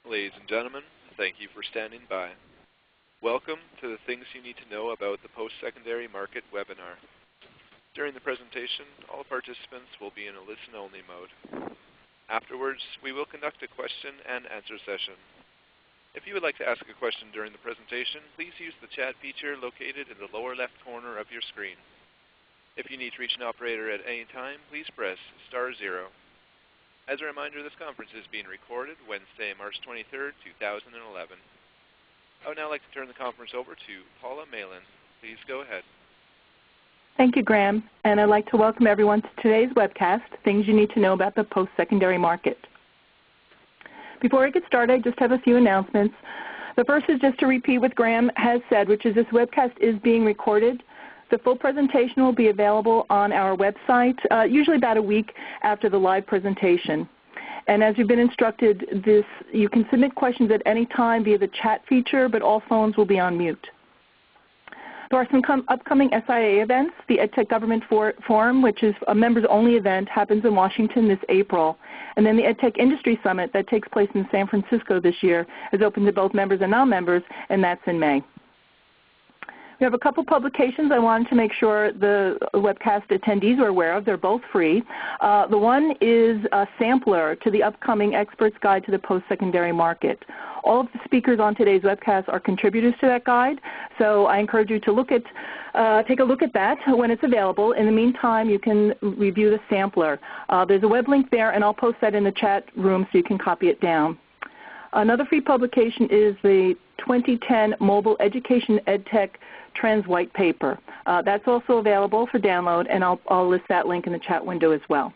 Ladies and gentlemen, thank you for standing by. Welcome to the Things You Need to Know About the Post-Secondary Market webinar. During the presentation, all participants will be in a listen-only mode. Afterwards, we will conduct a question and answer session. If you would like to ask a question during the presentation, please use the chat feature located in the lower left corner of your screen. If you need to reach an operator at any time, please press *0. As a reminder, this conference is being recorded Wednesday, March 23rd, 2011. I would now like to turn the conference over to Paula Malin. Please go ahead. Thank you, Graham, and I'd like to welcome everyone to today's webcast, Things You Need to Know About the Post-Secondary Market. Before I get started, I just have a few announcements. The first is just to repeat what Graham has said, which is this webcast is being recorded. The full presentation will be available on our website, usually about a week after the live presentation. And as you've been instructed, you can submit questions at any time via the chat feature, but all phones will be on mute. There are some upcoming SIIA events. The EdTech Government Forum, which is a members-only event, happens in Washington this April. And then the EdTech Industry Summit that takes place in San Francisco this year is open to both members and non-members, and that's in May. We have a couple publications I wanted to make sure the webcast attendees are aware of. They're both free. The one is a sampler to the upcoming Expert's Guide to the Post-Secondary Market. All of the speakers on today's webcast are contributors to that guide, so I encourage you to take a look at that when it's available. In the meantime, you can review the sampler. There's a web link there, and I'll post that in the chat room so you can copy it down. Another free publication is the 2010 Mobile Education EdTech Trends White Paper. That's also available for download, and I'll list that link in the chat window as well.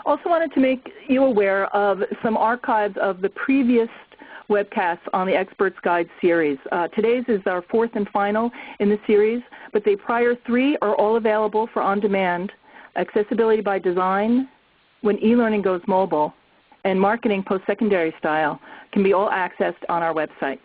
Also wanted to make you aware of some archives of the previous webcasts on the Expert's Guide series. Today's is our fourth and final in the series, but the prior three are all available for on-demand, accessibility by design, when e-learning goes mobile, and marketing post-secondary style can be all accessed on our website.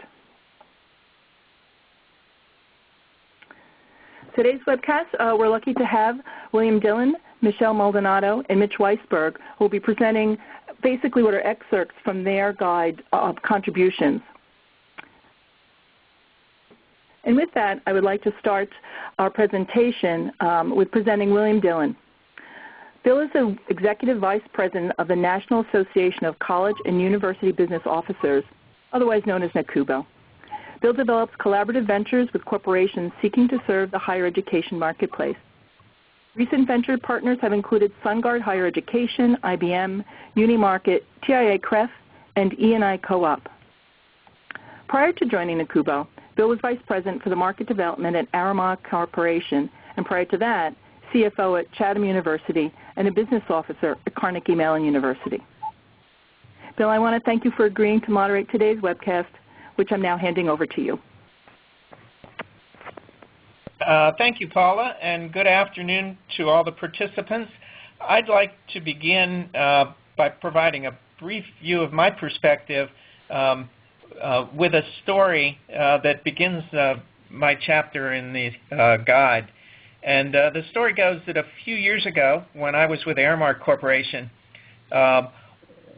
Today's webcast, we're lucky to have William Dillon, Michelle Maldonado, and Mitch Weisberg, who will be presenting basically what are excerpts from their guide of contributions. And with that, I would like to start our presentation with presenting William Dillon. Bill is the Executive Vice President of the National Association of College and University Business Officers, otherwise known as NACUBO. Bill develops collaborative ventures with corporations seeking to serve the higher education marketplace. Recent venture partners have included SunGard Higher Education, IBM, Unimarket, TIAA-CREF, and E&I Co-op. Prior to joining NACUBO, Bill was Vice President for the Market Development at Arima Corporation, and prior to that, CFO at Chatham University and a business officer at Carnegie Mellon University. Bill, I want to thank you for agreeing to moderate today's webcast, which I'm now handing over to you. Thank you, Paula, and good afternoon to all the participants. I'd like to begin by providing a brief view of my perspective with a story that begins my chapter in the guide. And the story goes that a few years ago, when I was with Aramark Corporation,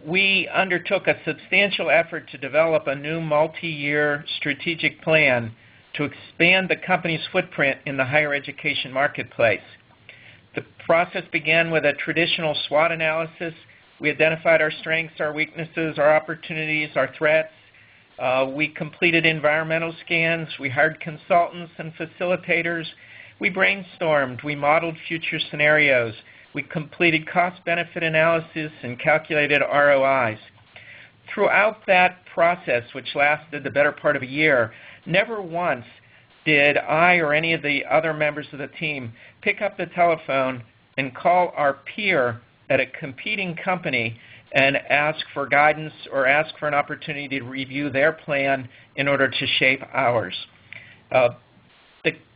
we undertook a substantial effort to develop a new multi-year strategic plan to expand the company's footprint in the higher education marketplace. The process began with a traditional SWOT analysis. We identified our strengths, our weaknesses, our opportunities, our threats. We completed environmental scans. We hired consultants and facilitators. We brainstormed. We modeled future scenarios. We completed cost-benefit analysis and calculated ROIs. Throughout that process, which lasted the better part of a year, never once did I or any of the other members of the team pick up the telephone and call our peer at a competing company and ask for guidance or ask for an opportunity to review their plan in order to shape ours.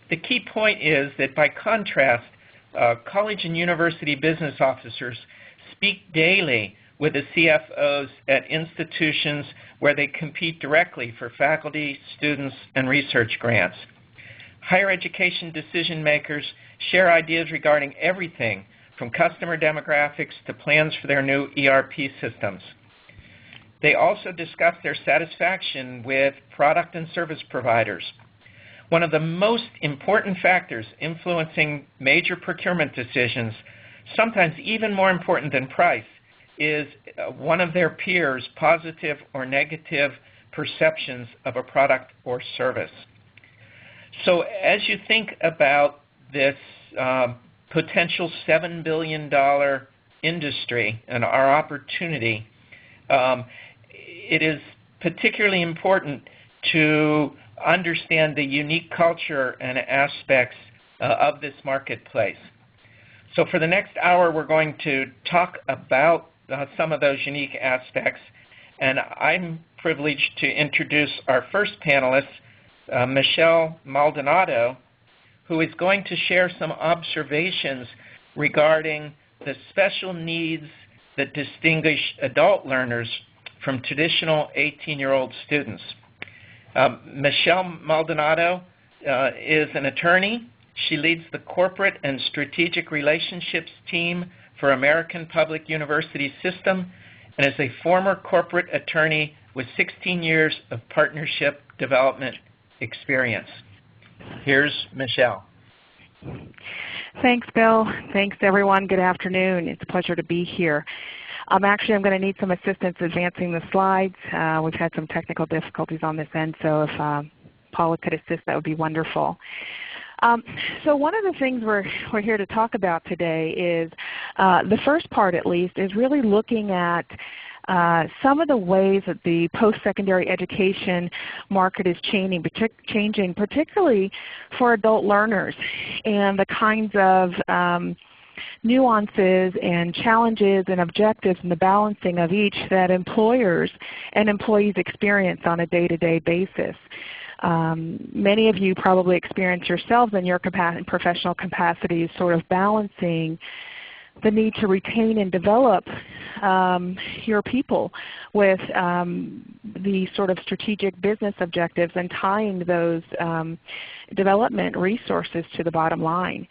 The key point is that, by contrast, college and university business officers speak daily with the CFOs at institutions where they compete directly for faculty, students, and research grants. Higher education decision makers share ideas regarding everything from customer demographics to plans for their new ERP systems. They also discuss their satisfaction with product and service providers. One of the most important factors influencing major procurement decisions, sometimes even more important than price, is one of their peers' positive or negative perceptions of a product or service. So as you think about this potential $7 billion industry and our opportunity, it is particularly important to understand the unique culture and aspects of this marketplace. So for the next hour, we're going to talk about some of those unique aspects, and I'm privileged to introduce our first panelist, Michelle Maldonado, who is going to share some observations regarding the special needs that distinguish adult learners from traditional 18-year-old students. Michelle Maldonado is an attorney. She leads the Corporate and Strategic Relationships team for American Public University System and is a former corporate attorney with 16 years of partnership development experience. Here's Michelle. Thanks, Bill. Thanks, everyone. Good afternoon. It's a pleasure to be here. I'm going to need some assistance advancing the slides. We've had some technical difficulties on this end, so if Paula could assist, that would be wonderful. So one of the things we're here to talk about today is, the first part at least, is really looking at some of the ways that the post-secondary education market is changing, particularly for adult learners, and the kinds of nuances and challenges and objectives and the balancing of each that employers and employees experience on a day-to-day basis. Many of you probably experience yourselves in your professional capacities sort of balancing the need to retain and develop your people with the sort of strategic business objectives and tying those development resources to the bottom line.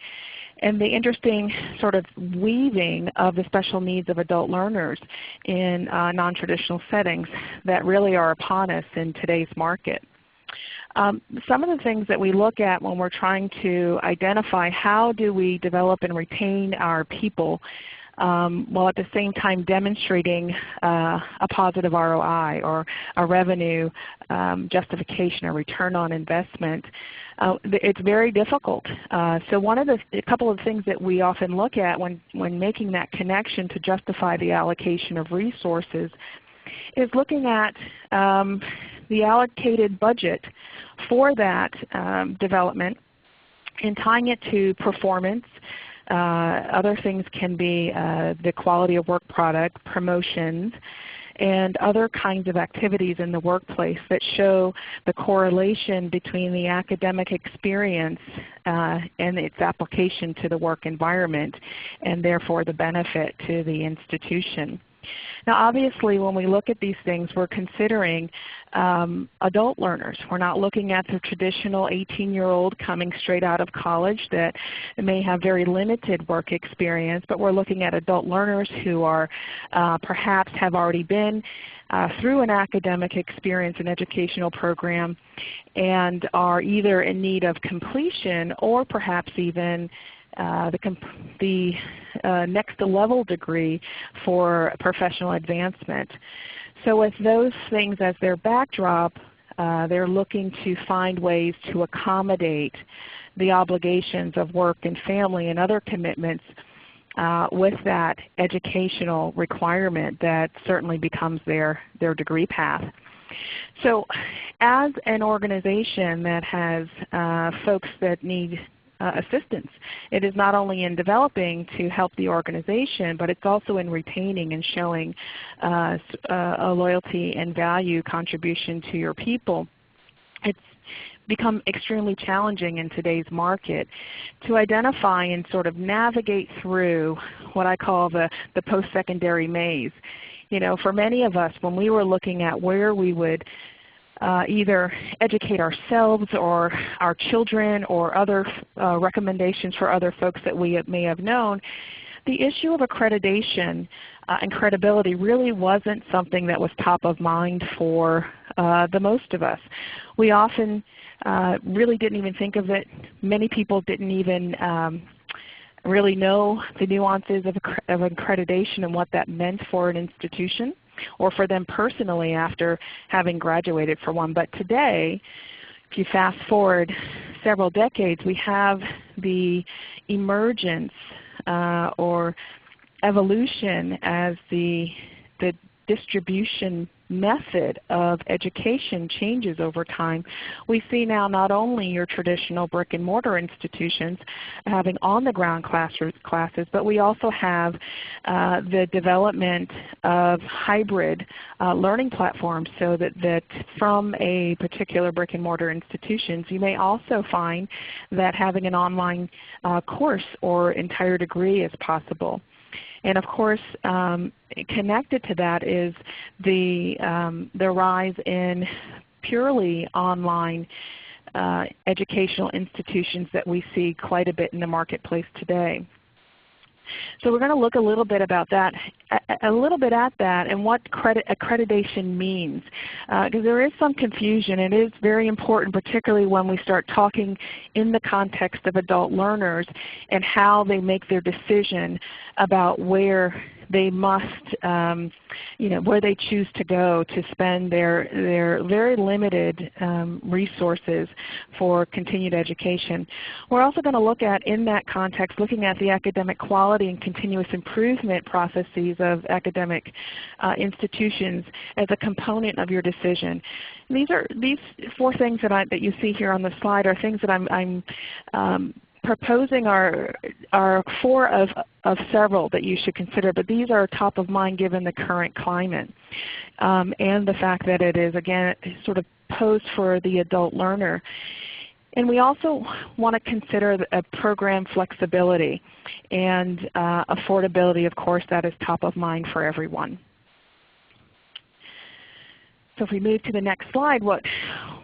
And the interesting sort of weaving of the special needs of adult learners in non-traditional settings that really are upon us in today's market. Some of the things that we look at when we're trying to identify how do we develop and retain our people while at the same time demonstrating a positive ROI or a revenue justification or return on investment, it's very difficult. So a couple of things that we often look at when making that connection to justify the allocation of resources is looking at the allocated budget for that development and tying it to performance. Other things can be the quality of work product, promotions, and other kinds of activities in the workplace that show the correlation between the academic experience and its application to the work environment, and therefore the benefit to the institution. Now obviously when we look at these things, we're considering adult learners. We're not looking at the traditional 18-year-old coming straight out of college that may have very limited work experience, but we're looking at adult learners who are perhaps have already been through an academic experience and educational program and are either in need of completion or perhaps even the next level degree for professional advancement. So with those things as their backdrop, they're looking to find ways to accommodate the obligations of work and family and other commitments with that educational requirement that certainly becomes their degree path. So as an organization that has folks that need assistance, it is not only in developing to help the organization, but it's also in retaining and showing a loyalty and value contribution to your people. It's become extremely challenging in today's market to identify and sort of navigate through what I call the post-secondary maze. You know, for many of us, when we were looking at where we would either educate ourselves or our children or other recommendations for other folks that we may have known, the issue of accreditation and credibility really wasn't something that was top of mind for the most of us. We often really didn't even think of it. Many people didn't even really know the nuances of accreditation and what that meant for an institution or for them personally after having graduated for one. But today, if you fast forward several decades, we have the emergence or evolution as the distribution method of education changes over time. We see now not only your traditional brick and mortar institutions having on-the-ground classes, but we also have the development of hybrid learning platforms, so that from a particular brick and mortar institutions, you may also find that having an online course or entire degree is possible. And of course, connected to that is the rise in purely online educational institutions that we see quite a bit in the marketplace today. So we're going to look a little bit about that, and what accreditation means, because there is some confusion. It is very important, particularly when we start talking in the context of adult learners and how they make their decision about where they must, where they choose to go to spend their very limited resources for continued education. We're also going to look at, in that context, looking at the academic quality and continuous improvement processes of academic institutions as a component of your decision. And these four things that you see here on the slide are things that I'm proposing are four of several that you should consider, but these are top of mind given the current climate and the fact that it is, again, sort of posed for the adult learner. And we also want to consider a program flexibility and affordability. Of course, that is top of mind for everyone. So if we move to the next slide, what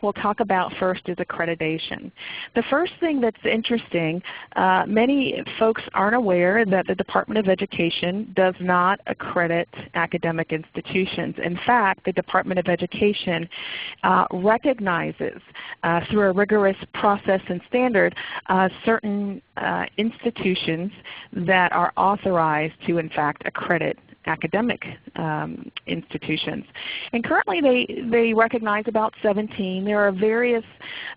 we'll talk about first is accreditation. The first thing that's interesting, many folks aren't aware that the Department of Education does not accredit academic institutions. In fact, the Department of Education recognizes through a rigorous process and standard certain institutions that are authorized to in fact accredit academic institutions. And currently they recognize about 17. There are various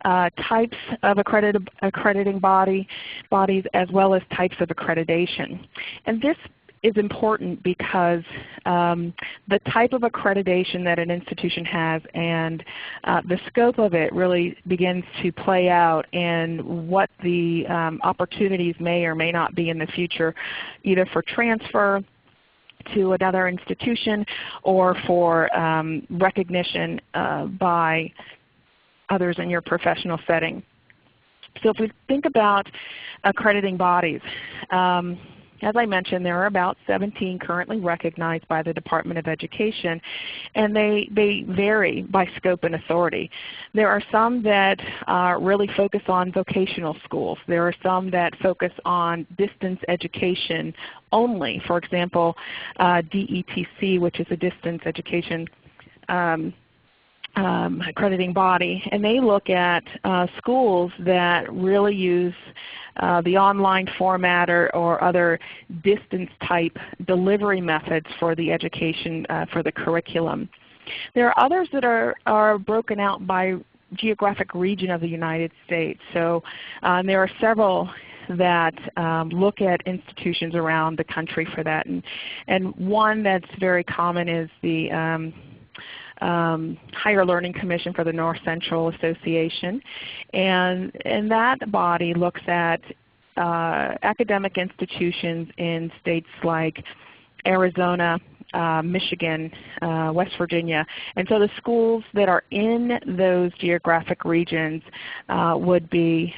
types of accrediting bodies as well as types of accreditation. And this is important because the type of accreditation that an institution has and the scope of it really begins to play out in what the opportunities may or may not be in the future, either for transfer to another institution or for recognition by others in your professional setting. So if we think about accrediting bodies, as I mentioned, there are about 17 currently recognized by the Department of Education, and they vary by scope and authority. There are some that really focus on vocational schools. There are some that focus on distance education only. For example, DETC, which is a distance education accrediting body, and they look at schools that really use the online format or other distance type delivery methods for the education for the curriculum. There are others that are broken out by geographic region of the United States. So there are several that look at institutions around the country for that. And one that's very common is the Higher Learning Commission for the North Central Association, and that body looks at academic institutions in states like Arizona, Michigan, West Virginia, and so the schools that are in those geographic regions would be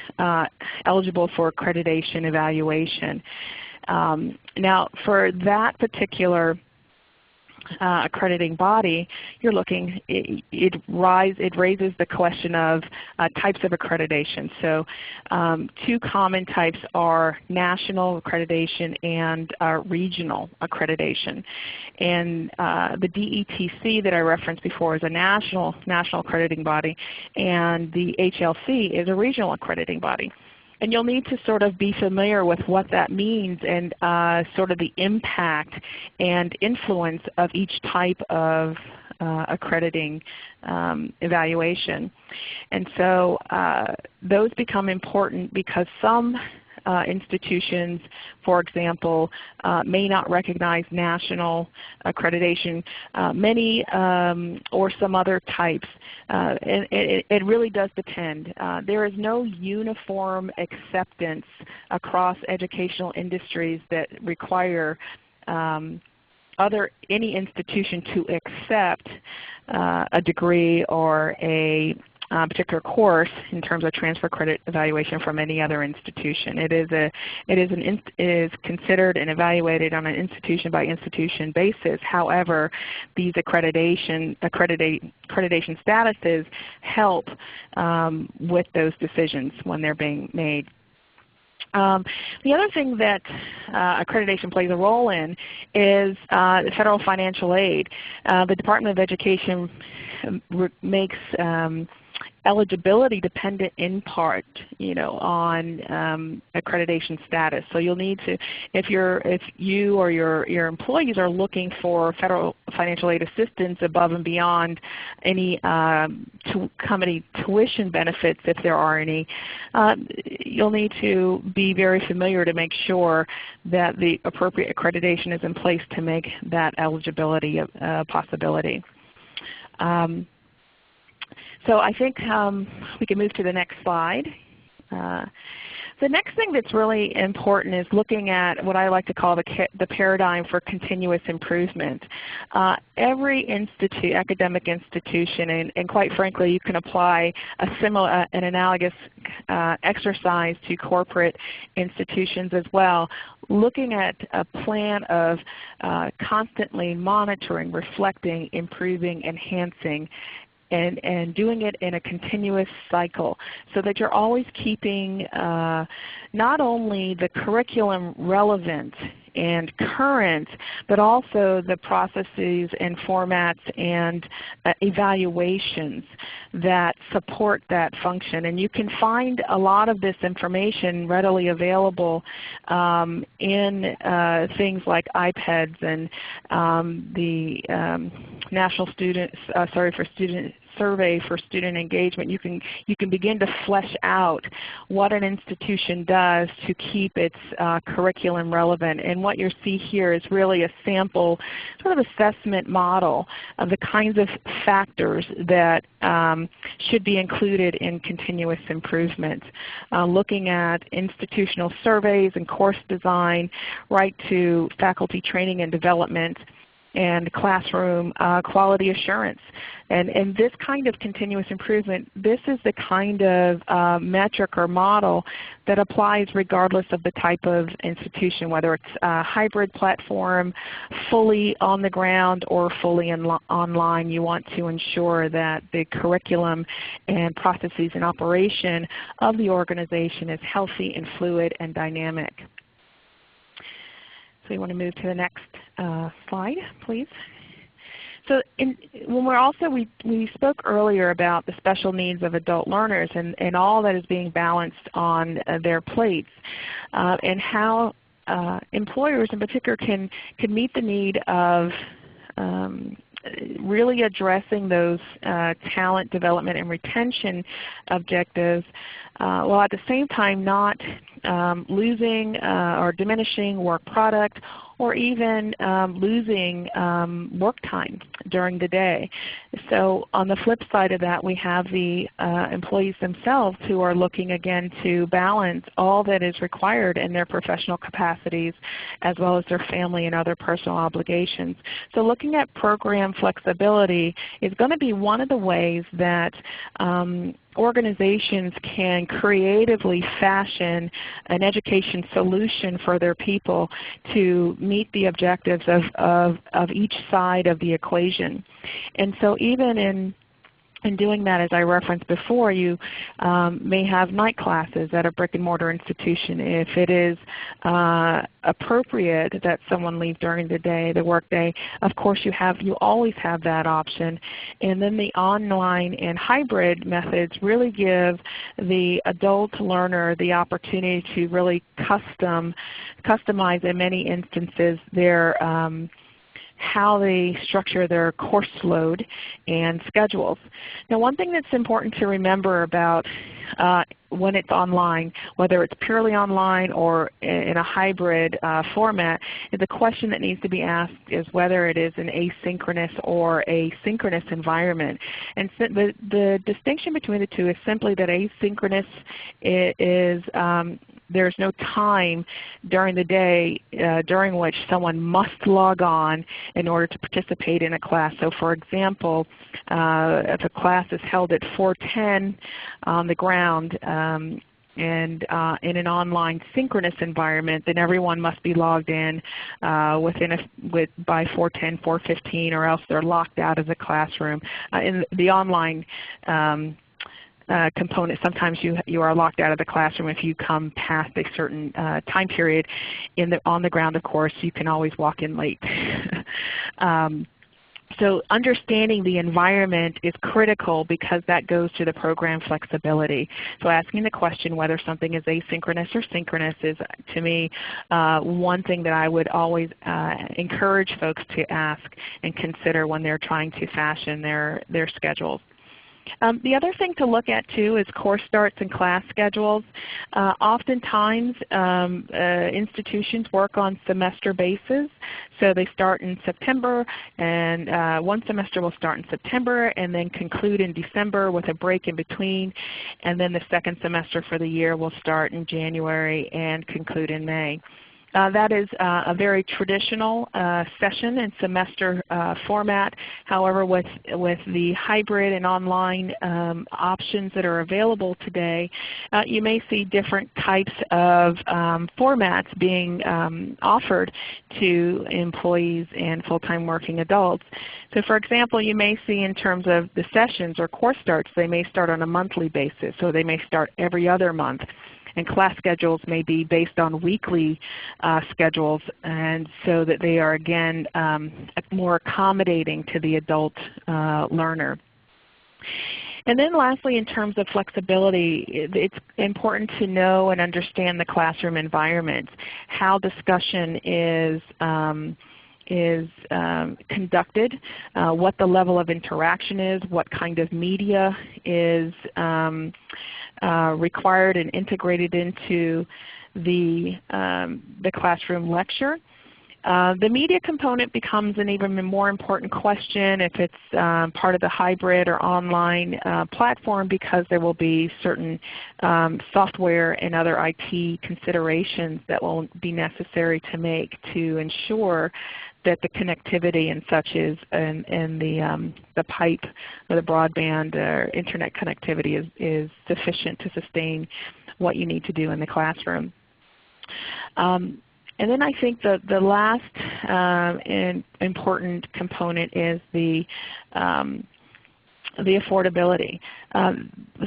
eligible for accreditation evaluation. Now for that particular accrediting body, you're looking, it raises the question of types of accreditation. So two common types are national accreditation and regional accreditation. And the DETC that I referenced before is a national accrediting body, and the HLC is a regional accrediting body. And you'll need to sort of be familiar with what that means and sort of the impact and influence of each type of accrediting evaluation. And so those become important because some institutions, for example, may not recognize national accreditation. Many or some other types, and it really does depend. There is no uniform acceptance across educational industries that require any institution to accept a degree or a particular course in terms of transfer credit evaluation from any other institution. It is considered and evaluated on an institution by institution basis. However, these accreditation statuses help with those decisions when they're being made. The other thing that accreditation plays a role in is federal financial aid. The Department of Education makes eligibility dependent in part, on accreditation status. So you'll need to, if you or your employees are looking for federal financial aid assistance above and beyond any company tuition benefits, if there are any, you'll need to be very familiar to make sure that the appropriate accreditation is in place to make that eligibility a possibility. So I think we can move to the next slide. The next thing that's really important is looking at what I like to call the paradigm for continuous improvement. Every academic institution, and quite frankly, you can apply an analogous exercise to corporate institutions as well, looking at a plan of constantly monitoring, reflecting, improving, enhancing, and doing it in a continuous cycle so that you're always keeping not only the curriculum relevant and current, but also the processes and formats and evaluations that support that function. And you can find a lot of this information readily available in things like iPads and the National Survey for Student Engagement. You can begin to flesh out what an institution does to keep its curriculum relevant. And what you see here is really a sample sort of assessment model of the kinds of factors that should be included in continuous improvement. Looking at institutional surveys and course design, right to faculty training and development, and classroom quality assurance. And this kind of continuous improvement, this is the kind of metric or model that applies regardless of the type of institution, whether it's a hybrid platform, fully on the ground, or fully online. You want to ensure that the curriculum and processes and operation of the organization is healthy and fluid and dynamic. So you want to move to the next slide, please. So we spoke earlier about the special needs of adult learners and all that is being balanced on their plates, and how employers in particular can meet the need of really addressing those talent development and retention objectives, while at the same time not losing or diminishing work product, or even losing work time during the day. So on the flip side of that, we have the employees themselves who are looking again to balance all that is required in their professional capacities as well as their family and other personal obligations. So looking at program flexibility is going to be one of the ways that organizations can creatively fashion an education solution for their people to meet the objectives of each side of the equation. And so even in doing that, as I referenced before, you may have night classes at a brick and mortar institution. If it is appropriate that someone leave during the day, the workday, of course you always have that option. And then the online and hybrid methods really give the adult learner the opportunity to really customize in many instances their how they structure their course load and schedules. Now, one thing that's important to remember about when it's online, whether it's purely online or in a hybrid format, the question that needs to be asked is whether it is an asynchronous or a synchronous environment. And so the distinction between the two is simply that asynchronous is there's no time during the day during which someone must log on in order to participate in a class. So for example, if a class is held at 4:10 on the ground and in an online synchronous environment, then everyone must be logged in by 4:10, 4:15, or else they're locked out of the classroom. In the online component, sometimes you are locked out of the classroom if you come past a certain time period. On the ground, of course, you can always walk in late. So understanding the environment is critical because that goes to the program flexibility. So asking the question whether something is asynchronous or synchronous is, to me, one thing that I would always encourage folks to ask and consider when they're trying to fashion their schedules. The other thing to look at too is course starts and class schedules. Oftentimes institutions work on semester basis. So they start in September, and one semester will start in September and then conclude in December with a break in between. And then the second semester for the year will start in January and conclude in May. That is a very traditional session and semester format. However, with the hybrid and online options that are available today, you may see different types of formats being offered to employees and full-time working adults. So for example, you may see in terms of the sessions or course starts, they may start on a monthly basis, so they may start every other month. And class schedules may be based on weekly schedules, and so that they are, again, more accommodating to the adult learner. And then lastly, in terms of flexibility, it's important to know and understand the classroom environment, how discussion is conducted, what the level of interaction is, what kind of media is required and integrated into the classroom lecture. The media component becomes an even more important question if it's part of the hybrid or online platform, because there will be certain software and other IT considerations that will be necessary to make to ensure that the connectivity and such is, and the pipe or the broadband or internet connectivity is sufficient to sustain what you need to do in the classroom. And then I think the last important component is the affordability.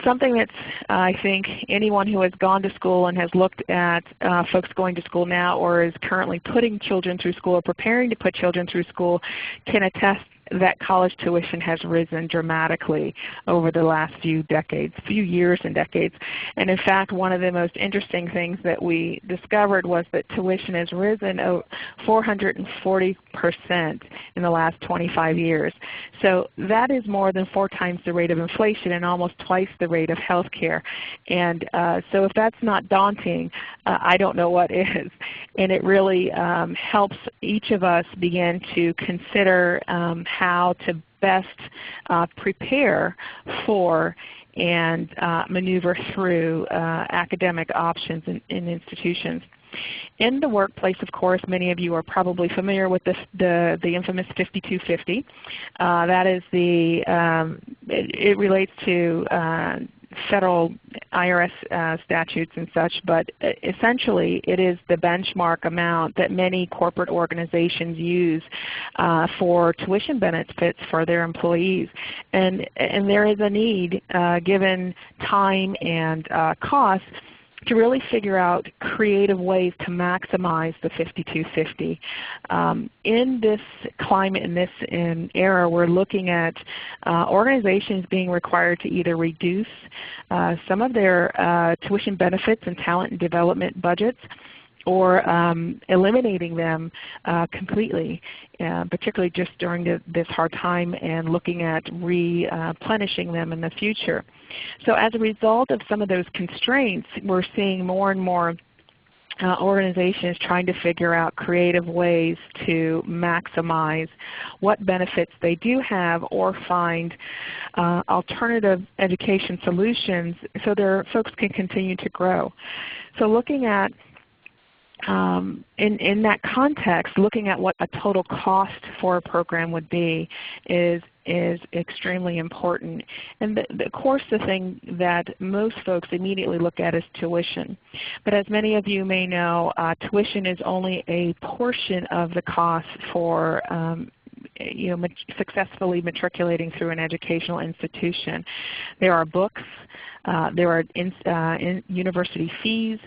Something that's, I think, anyone who has gone to school and has looked at folks going to school now or is currently putting children through school or preparing to put children through school can attest that college tuition has risen dramatically over the last few years and decades. And in fact, one of the most interesting things that we discovered was that tuition has risen 440% in the last 25 years. So that is more than 4 times the rate of inflation and almost twice the rate of health care. And so if that's not daunting, I don't know what is. And it really helps each of us begin to consider how to best prepare for and maneuver through academic options in institutions. In the workplace, of course, many of you are probably familiar with the infamous 5250. That is it relates to federal IRS statutes and such, but essentially it is the benchmark amount that many corporate organizations use for tuition benefits for their employees. And there is a need, given time and cost, to really figure out creative ways to maximize the 5250. In this climate, in this era, we're looking at organizations being required to either reduce some of their tuition benefits and talent and development budgets, or eliminating them completely, particularly just during this hard time, and looking at replenishing them in the future. So as a result of some of those constraints, we're seeing more and more organizations trying to figure out creative ways to maximize what benefits they do have, or find alternative education solutions so their folks can continue to grow. So looking at in that context, looking at what a total cost for a program would be is extremely important. And of course the thing that most folks immediately look at is tuition. But as many of you may know, tuition is only a portion of the cost for successfully matriculating through an educational institution. There are books, there are university fees.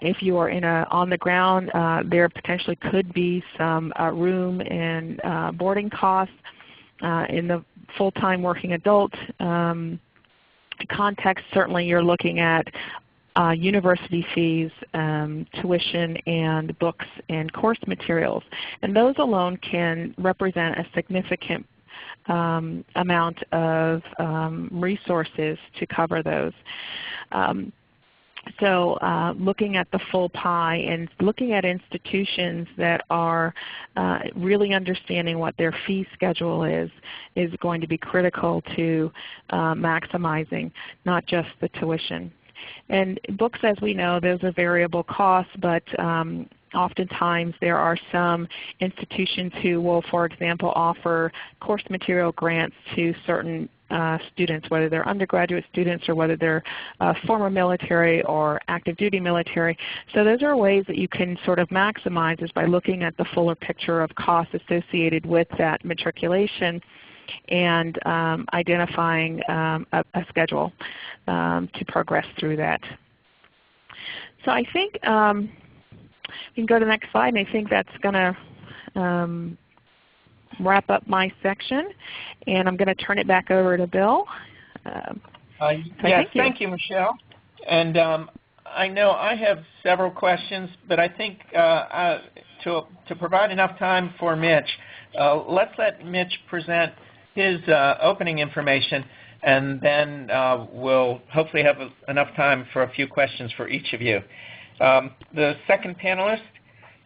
If you are on the ground, there potentially could be some room and boarding costs. In the full-time working adult context, certainly you're looking at university fees, tuition, and books and course materials. And those alone can represent a significant amount of resources to cover those. So looking at the full pie and looking at institutions that are really understanding what their fee schedule is going to be critical to maximizing not just the tuition. And books, as we know, those are variable costs, but oftentimes there are some institutions who will, for example, offer course material grants to certain students, whether they're undergraduate students or whether they're former military or active duty military. So those are ways that you can sort of maximize, is by looking at the fuller picture of costs associated with that matriculation, and identifying a schedule to progress through that. So I think you can go to the next slide, and I think that's going to wrap up my section, and I'm going to turn it back over to Bill. Yes, thank you, Michelle. And I know I have several questions, but I think to provide enough time for Mitch, let's let Mitch present his opening information, and then we'll hopefully have enough time for a few questions for each of you. The second panelist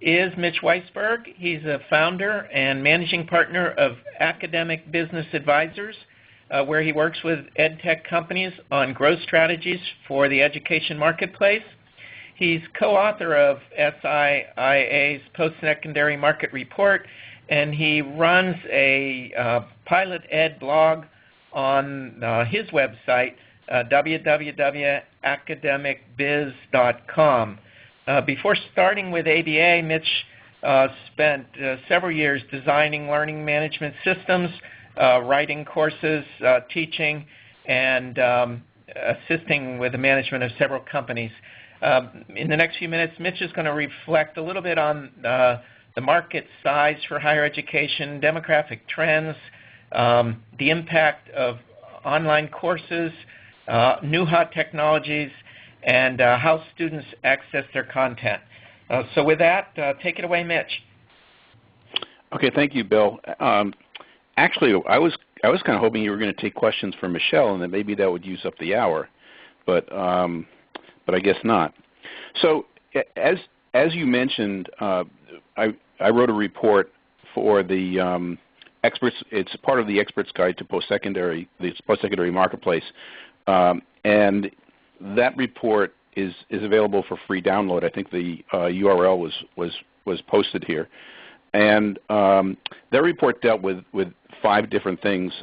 is Mitch Weisberg. He's a founder and managing partner of Academic Business Advisors, where he works with ed tech companies on growth strategies for the education marketplace. He's co-author of SIIA's Post-Secondary Market Report, and he runs a pilot ed blog on his website, www.academicbiz.com. Before starting with ABA, Mitch spent several years designing learning management systems, writing courses, teaching, and assisting with the management of several companies. In the next few minutes, Mitch is going to reflect a little bit on the market size for higher education, demographic trends, the impact of online courses, new hot technologies, and how students access their content. So with that, take it away, Mitch. Okay, thank you, Bill. Actually, I was kind of hoping you were going to take questions from Michelle, and that maybe that would use up the hour, but I guess not. So as you mentioned, I wrote a report for the experts. It's part of the Experts Guide to the post-secondary marketplace, and that report is available for free download. I think the URL was posted here, and that report dealt with 5 different things.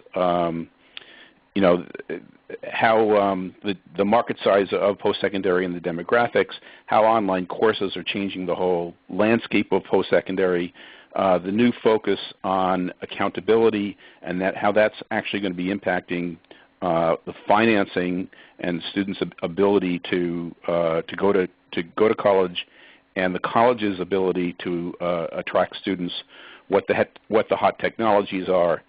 how the market size of post-secondary and the demographics, how online courses are changing the whole landscape of post-secondary, the new focus on accountability, and how that's actually going to be impacting the financing and students' ability to go to college, and the college's ability to attract students, what the hot technologies are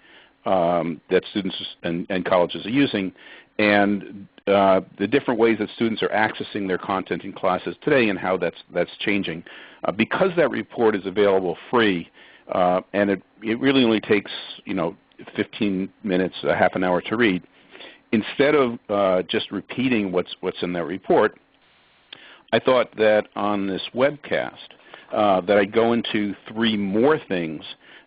that students and colleges are using, and the different ways that students are accessing their content in classes today, and how that's changing. Because that report is available free, and it really only takes 15 minutes, a half an hour to read. Instead of just repeating what's in that report, I thought that on this webcast that I'd go into 3 more things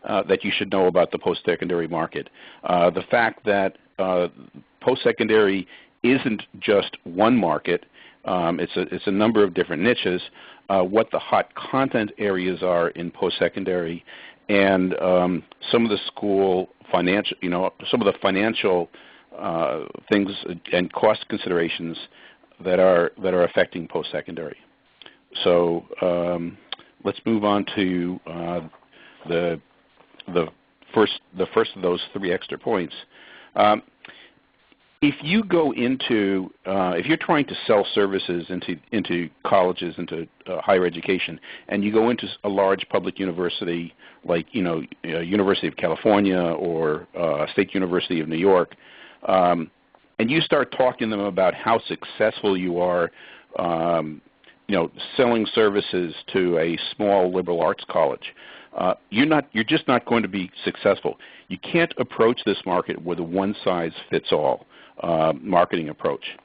that you should know about the post-secondary market. The fact that post-secondary isn't just one market. It's a number of different niches. What the hot content areas are in post-secondary, and some of the school financial, some of the financial things and cost considerations that are affecting post-secondary. So let's move on to the first of those 3 extra points. If you go into, if you're trying to sell services into colleges, into higher education, and you go into a large public university like University of California or State University of New York, and you start talking to them about how successful you are, selling services to a small liberal arts college, you're just not going to be successful. You can't approach this market with a one-size-fits-all marketing approach.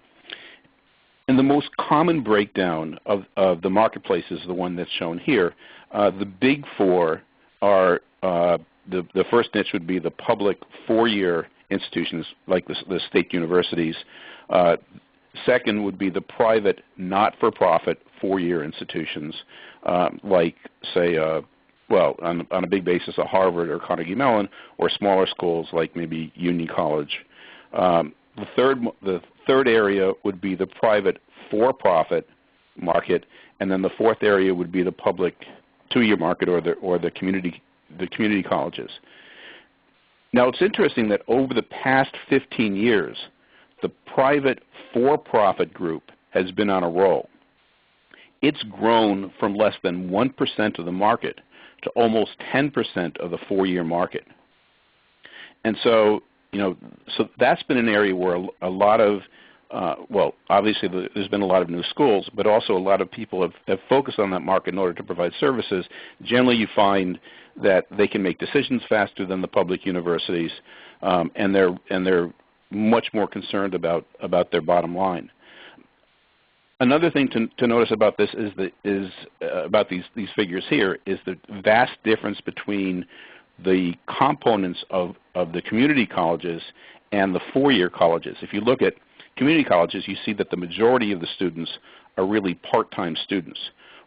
And the most common breakdown of the marketplace is the one that's shown here. The big 4 are the first niche would be the public 4-year institutions like the state universities. Second would be the private not-for-profit 4-year institutions like, say, on a big basis, a Harvard or Carnegie Mellon, or smaller schools like maybe Union College. The third area would be the private for-profit market, and then the 4th area would be the public 2-year market, or the community colleges. Now, it's interesting that over the past 15 years, the private for-profit group has been on a roll. It's grown from less than 1% of the market to almost 10% of the 4-year market. And so, so that's been an area where a lot of, obviously there's been a lot of new schools, but also a lot of people have focused on that market in order to provide services. Generally, you find that they can make decisions faster than the public universities, and they're much more concerned about their bottom line. Another thing to notice about this is about these figures here is the vast difference between the components of the community colleges and the 4-year colleges. If you look at community colleges, you see that the majority of the students are really part-time students,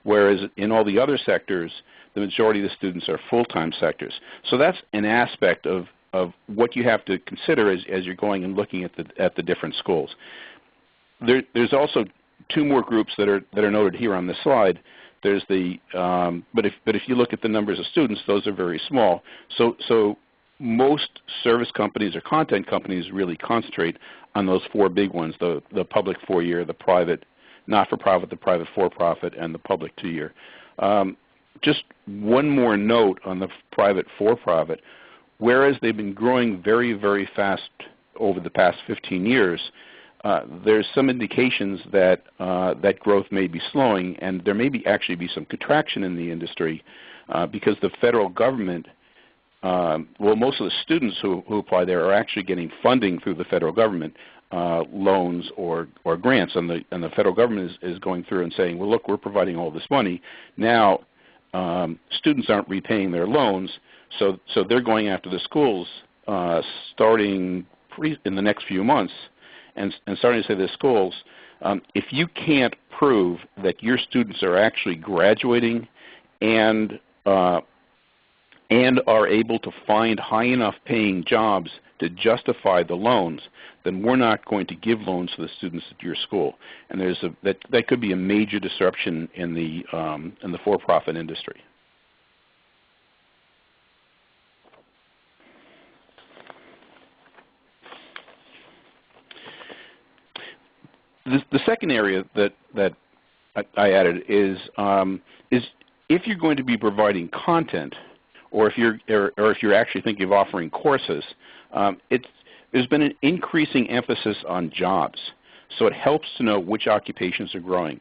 whereas in all the other sectors, the majority of the students are full-time sectors. So that's an aspect of what you have to consider as you're going and looking at the different schools. There's also 2 more groups that are noted here on this slide. There's the but if you look at the numbers of students, those are very small. So most service companies or content companies really concentrate on those 4 big ones: the public 4-year, the private not-for-profit, the private for-profit, and the public 2-year. Just one more note on the private for-profit. Whereas they've been growing very, very fast over the past 15 years, there's some indications that that growth may be slowing, and there may actually be some contraction in the industry because the federal government, most of the students who apply there are actually getting funding through the federal government, loans or grants, and the federal government is going through and saying, well, look, we're providing all this money. Now students aren't repaying their loans, so they're going after the schools starting in the next few months and starting to say to the schools, if you can't prove that your students are actually graduating and and are able to find high enough paying jobs to justify the loans, then we're not going to give loans to the students at your school. And that could be a major disruption in the for-profit industry. The second area that I added is if you're going to be providing content, or if you're actually thinking of offering courses, there's been an increasing emphasis on jobs. So it helps to know which occupations are growing.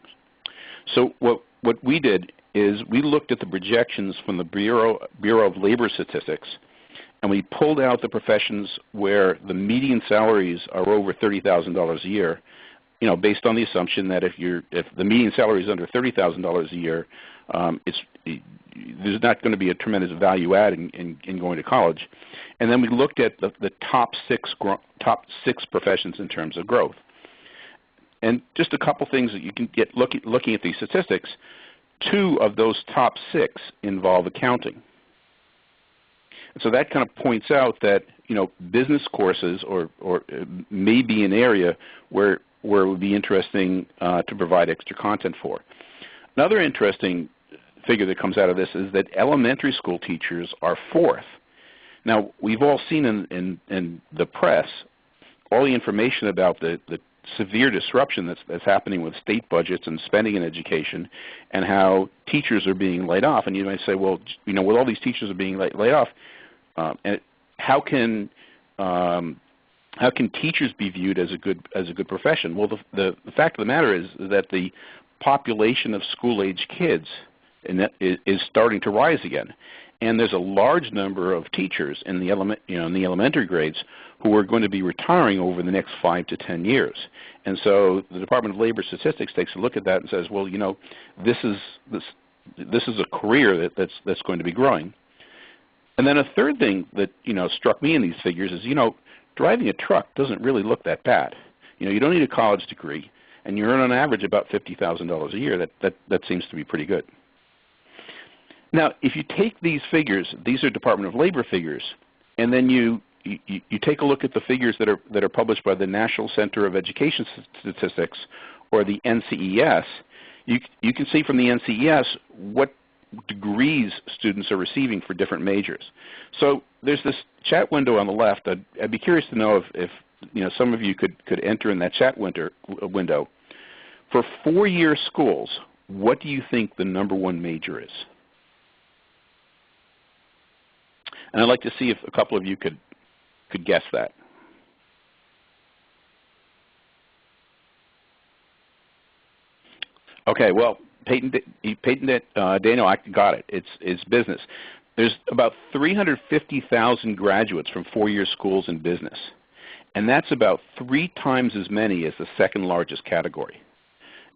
So what we did is we looked at the projections from the Bureau of Labor Statistics, and we pulled out the professions where the median salaries are over $30,000 a year, based on the assumption that if the median salary is under $30,000 a year, there's not going to be a tremendous value add in going to college. And then we looked at the top six professions in terms of growth. And just a couple things that you can get looking at these statistics. 2 of those top 6 involve accounting. And so that kind of points out that business courses or may be an area where it would be interesting to provide extra content for. Another interesting figure that comes out of this is that elementary school teachers are 4th. Now, we've all seen in the press all the information about the severe disruption that's happening with state budgets and spending in education, and how teachers are being laid off. And you might say, well, with all these teachers are being laid off, and how can teachers be viewed as a good profession? Well, the fact of the matter is that the population of school-age kids is starting to rise again, and there's a large number of teachers in the elementary grades who are going to be retiring over the next 5 to 10 years. And so the Department of Labor Statistics takes a look at that and says, well, this is a career that's going to be growing. And then a third thing that struck me in these figures is driving a truck doesn't really look that bad. You don't need a college degree, and you earn on average about $50,000 a year. That seems to be pretty good. Now, if you take these figures, these are Department of Labor figures, and then you take a look at the figures that are published by the National Center of Education Statistics, or the NCES, you can see from the NCES what degrees students are receiving for different majors. So there's this chat window on the left. I'd be curious to know if some of you could enter in that chat window. For 4-year schools, what do you think the #1 major is? And I'd like to see if a couple of you could guess that. Okay, well, Peyton Daniel got it. It's business. There's about 350,000 graduates from 4-year schools in business, and that's about 3 times as many as the second largest category.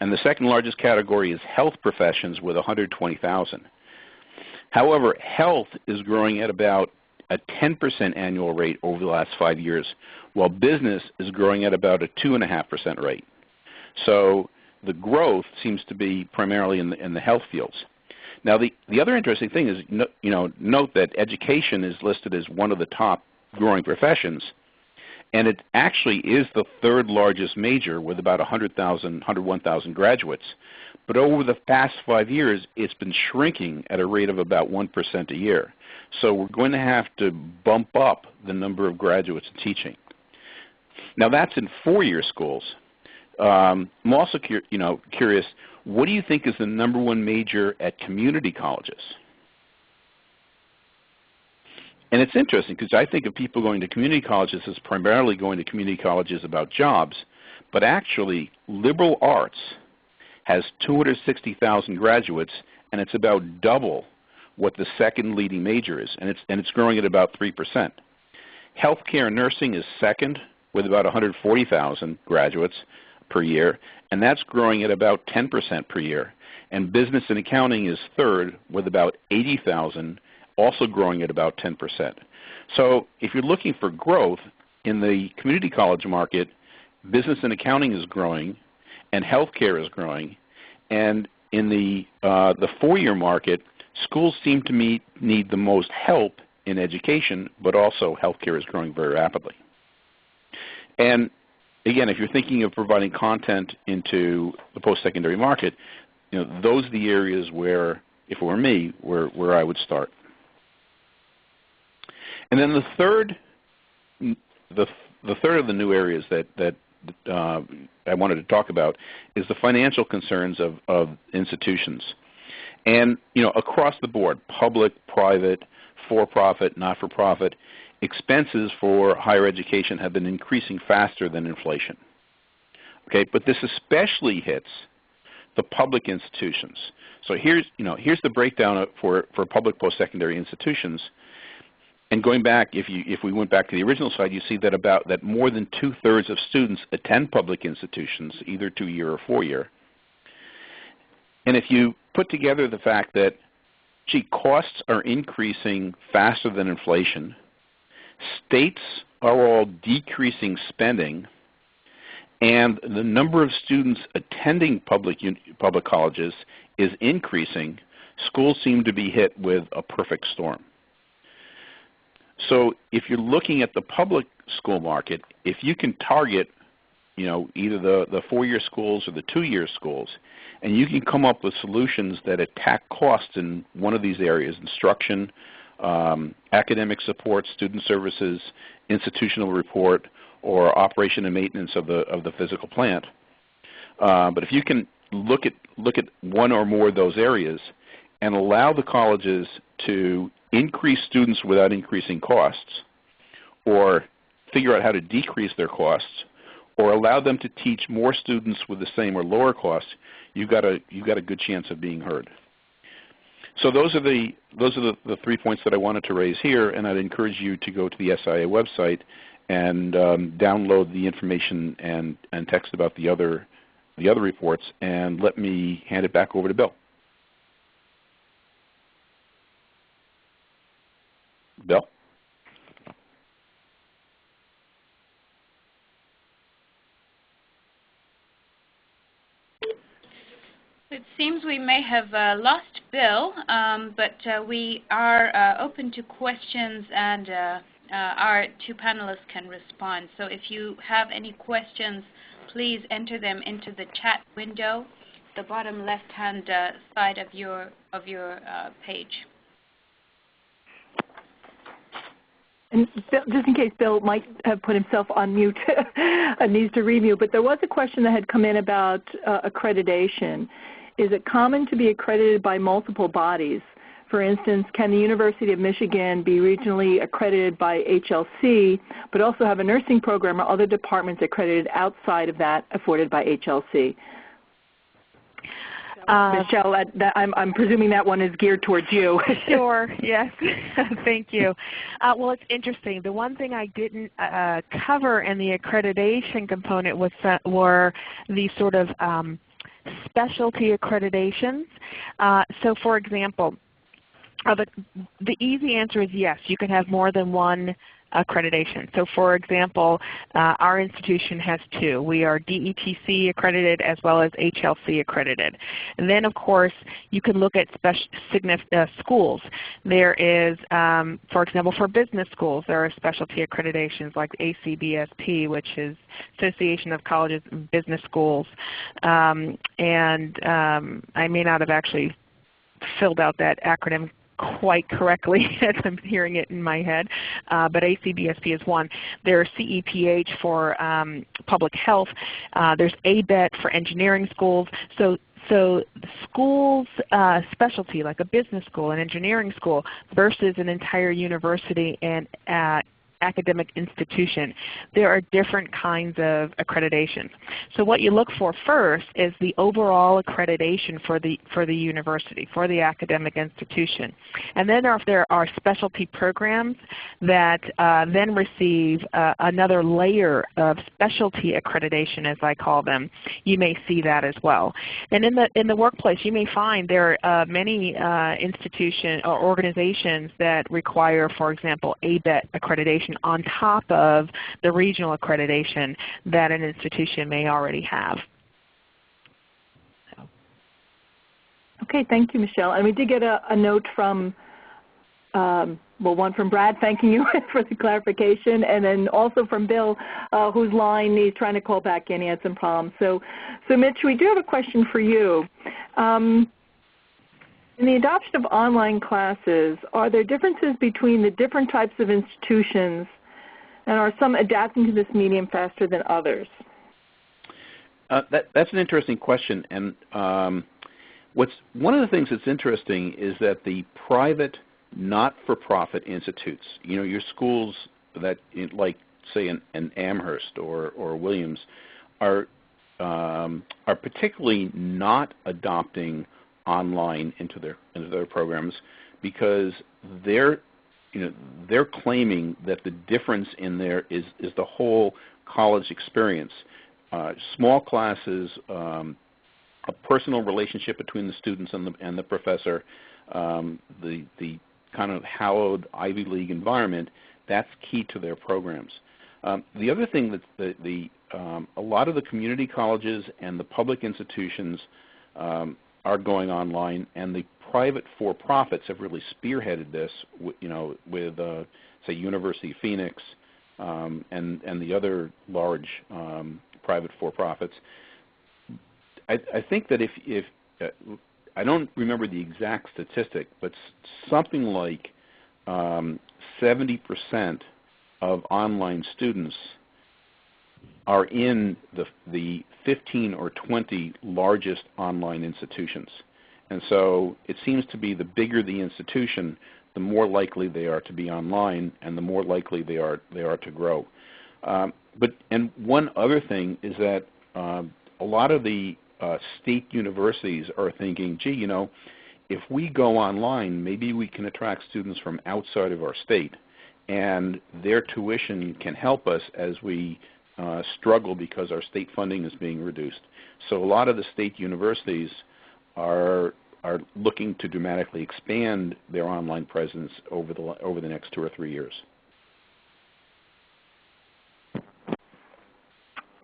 And the second largest category is health professions with 120,000. However, health is growing at about a 10% annual rate over the last 5 years, while business is growing at about a 2.5% rate. So the growth seems to be primarily in the health fields. Now, the other interesting thing is, note that education is listed as one of the top growing professions, and it actually is the 3rd largest major with about 101,000 graduates. But over the past 5 years, it's been shrinking at a rate of about 1% a year. So we're going to have to bump up the number of graduates teaching. Now, that's in 4-year schools. I'm also curious, what do you think is the #1 major at community colleges? And it's interesting because I think of people going to community colleges as primarily going to community colleges about jobs, but actually liberal arts has 260,000 graduates, and it's about double what the second leading major is, and it's growing at about 3%. Healthcare and nursing is second with about 140,000 graduates per year, and that's growing at about 10% per year. And business and accounting is third with about 80,000, also growing at about 10%. So if you're looking for growth in the community college market, business and accounting is growing, and healthcare is growing. And in the 4-year market, schools seem to need the most help in education, but also healthcare is growing very rapidly. And again, if you're thinking of providing content into the post-secondary market, those are the areas where, if it were me, where I would start. And then the third of the new areas that I wanted to talk about is the financial concerns of institutions. And across the board, public, private, for-profit, not-for-profit, expenses for higher education have been increasing faster than inflation. Okay, but this especially hits the public institutions. So here's the breakdown for public post-secondary institutions. And going back, if we went back to the original slide, you see that more than 2/3 of students attend public institutions, either 2-year or 4-year. And if you put together the fact that, costs are increasing faster than inflation, states are all decreasing spending, and the number of students attending public colleges is increasing, schools seem to be hit with a perfect storm. So if you're looking at the public school market, if you can target either the 4-year schools or the 2-year schools, and you can come up with solutions that attack costs in one of these areas, instruction, academic support, student services, institutional report, or operation and maintenance of the physical plant. But if you can look at one or more of those areas and allow the colleges to increase students without increasing costs, or figure out how to decrease their costs, or allow them to teach more students with the same or lower costs, you've got a good chance of being heard. So those are the 3 points that I wanted to raise here, and I'd encourage you to go to the SIIA website and download the information and text about the other reports, and let me hand it back over to Bill. Bill? It seems we may have lost Bill, but we are open to questions, and our 2 panelists can respond. So if you have any questions, please enter them into the chat window, the bottom left-hand side of your page. And Bill, just in case Bill might have put himself on mute and needs to remute, but there was a question that had come in about accreditation. Is it common to be accredited by multiple bodies? For instance, can the University of Michigan be regionally accredited by HLC, but also have a nursing program or other departments accredited outside of that afforded by HLC? Michelle, I'm presuming that one is geared towards you. Sure, yes. Thank you. Well, it's interesting. The one thing I didn't cover in the accreditation component were the sort of specialty accreditations. So for example, the easy answer is yes, you can have more than one accreditation. So for example, our institution has 2. We are DETC accredited as well as HLC accredited. And then of course you can look at schools. There is, for example, for business schools, there are specialty accreditations like ACBSP, which is Association of Colleges and Business Schools. I may not have actually filled out that acronym quite correctly as I'm hearing it in my head, but ACBSP is one. There's CEPH for public health. There's ABET for engineering schools. So schools specialty, like a business school, an engineering school, versus an entire university and academic institution, there are different kinds of accreditations. So what you look for first is the overall accreditation for the university, for the academic institution. And then if there are specialty programs that then receive another layer of specialty accreditation, as I call them, you may see that as well. And in the workplace, you may find there are many institutions or organizations that require, for example, ABET accreditation on top of the regional accreditation that an institution may already have. So, Okay, thank you, Michelle. And we did get a note from, one from Brad thanking you for the clarification, and then also from Bill, whose line he's trying to call back in. He had some problems. So Mitch, we do have a question for you. In the adoption of online classes, are there differences between the different types of institutions, and are some adapting to this medium faster than others? That's an interesting question. And one of the things that's interesting is that the private not-for-profit institutes, your schools that, like say an Amherst or Williams, are particularly not adopting online into their programs because they're claiming that the difference in there is the whole college experience. Small classes, a personal relationship between the students and the professor, the kind of hallowed Ivy League environment, that's key to their programs. The other thing that a lot of the community colleges and the public institutions are going online, and the private for-profits have really spearheaded this, with say University of Phoenix and the other large private for-profits. I think that if I don't remember the exact statistic, but something like 70% of online students are in the 15 or 20 largest online institutions. And so it seems to be the bigger the institution, the more likely they are to be online and the more likely they are to grow. And one other thing is that a lot of the state universities are thinking, gee, if we go online, maybe we can attract students from outside of our state, and their tuition can help us as we struggle because our state funding is being reduced. So a lot of the state universities are looking to dramatically expand their online presence over the next 2 or 3 years.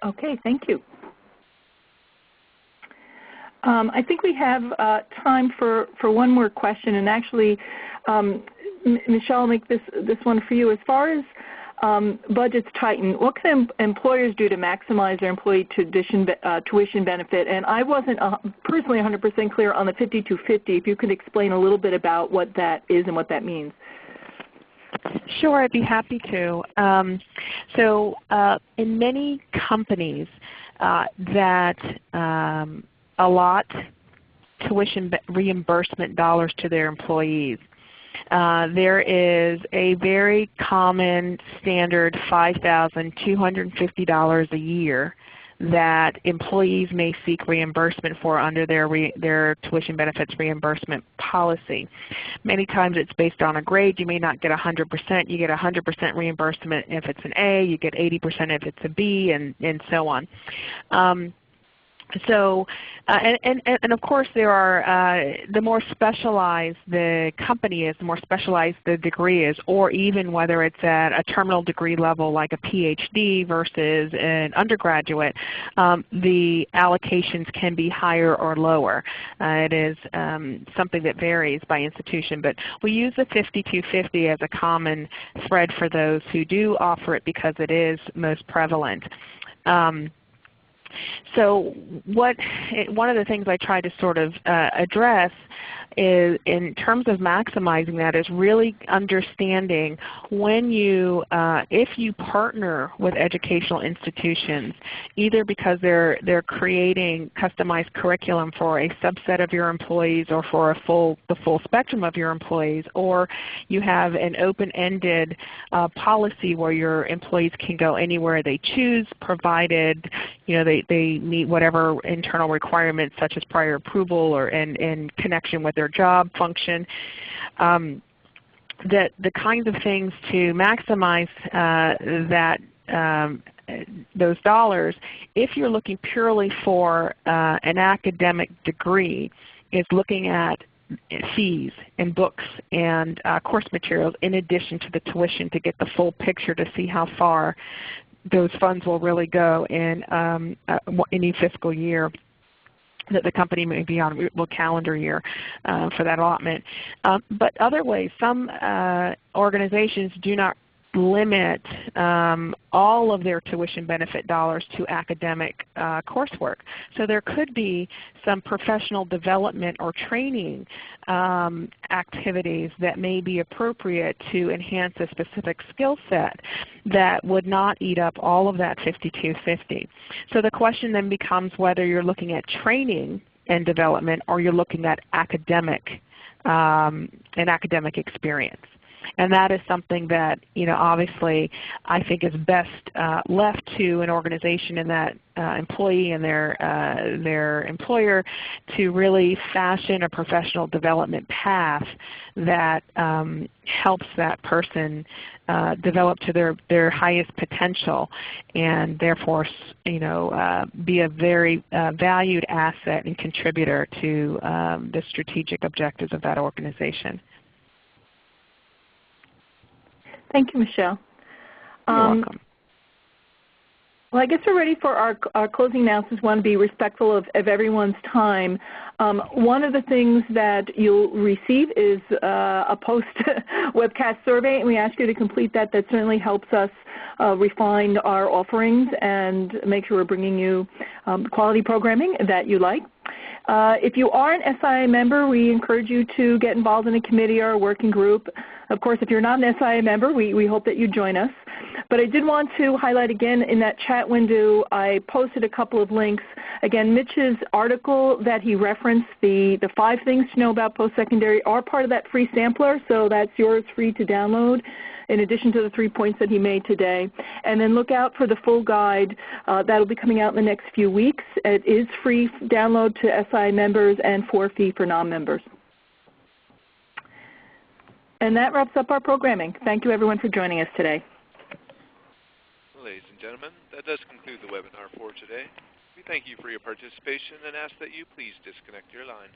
Okay, thank you. I think we have time for one more question, and actually, Michelle, I'll make this one for you. As far as budgets tighten, what can employers do to maximize their employee tuition benefit? And I wasn't personally 100% clear on the 5250. If you could explain a little bit about what that is and what that means. Sure, I'd be happy to. In many companies that allot tuition reimbursement dollars to their employees, there is a very common standard $5,250 a year that employees may seek reimbursement for under their tuition benefits reimbursement policy. Many times it's based on a grade. You may not get 100%. You get 100% reimbursement if it's an A. You get 80% if it's a B, and so on. And of course there are, the more specialized the company is, the more specialized the degree is, or even whether it's at a terminal degree level like a PhD versus an undergraduate, the allocations can be higher or lower. It is something that varies by institution, but we use the 5250 as a common thread for those who do offer it because it is most prevalent. So one of the things I try to sort of address is, in terms of maximizing that, is really understanding when you, if you partner with educational institutions, either because they're creating customized curriculum for a subset of your employees or for the full spectrum of your employees, or you have an open-ended policy where your employees can go anywhere they choose, provided they meet whatever internal requirements such as prior approval or in connection with their job function. That the kinds of things to maximize those dollars, if you're looking purely for an academic degree, is looking at fees and books and course materials in addition to the tuition to get the full picture to see how far those funds will really go in any fiscal year. that the company may be on calendar year for that allotment. But other ways, some organizations do not limit all of their tuition benefit dollars to academic coursework. So there could be some professional development or training activities that may be appropriate to enhance a specific skill set that would not eat up all of that $5,250. So the question then becomes whether you're looking at training and development or you're looking at academic an academic experience. And that is something that, obviously I think is best left to an organization and that employee and their employer to really fashion a professional development path that helps that person develop to their highest potential and therefore be a very valued asset and contributor to the strategic objectives of that organization. Thank you, Michelle. You're welcome. Well, I guess we're ready for our closing announcements. We want to be respectful of everyone's time. One of the things that you'll receive is a post-webcast survey, and we ask you to complete that. That certainly helps us refine our offerings and make sure we're bringing you quality programming that you like. If you are an SIIA member, we encourage you to get involved in a committee or a working group. Of course, if you're not an SIIA member, we hope that you join us. But I did want to highlight again in that chat window, I posted a couple of links. Again, Mitch's article that he referenced, the 5 things to know about post-secondary are part of that free sampler, so that's yours free to download, in addition to the 3 points that he made today. And then look out for the full guide. That will be coming out in the next few weeks. It is free download to SIIA members and for fee for non-members. And that wraps up our programming. Thank you, everyone, for joining us today. Ladies and gentlemen, that does conclude the webinar for today. We thank you for your participation and ask that you please disconnect your line.